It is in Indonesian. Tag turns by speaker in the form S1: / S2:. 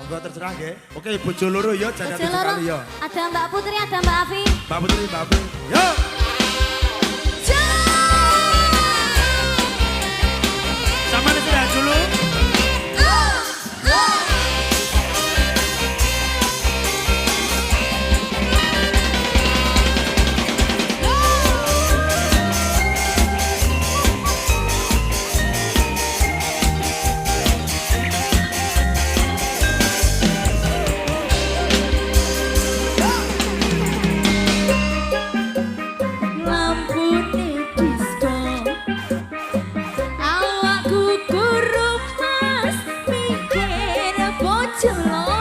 S1: Enggak terserah nggih. Oke, bojo loro ya jaga sekali ya.
S2: Ada Mbak Putri, ada Mbak Afi.
S1: Mbak Putri, Mbak Afi. Yo. Sama istirahat dulu.
S2: Awakku kurung mas mikir bocor.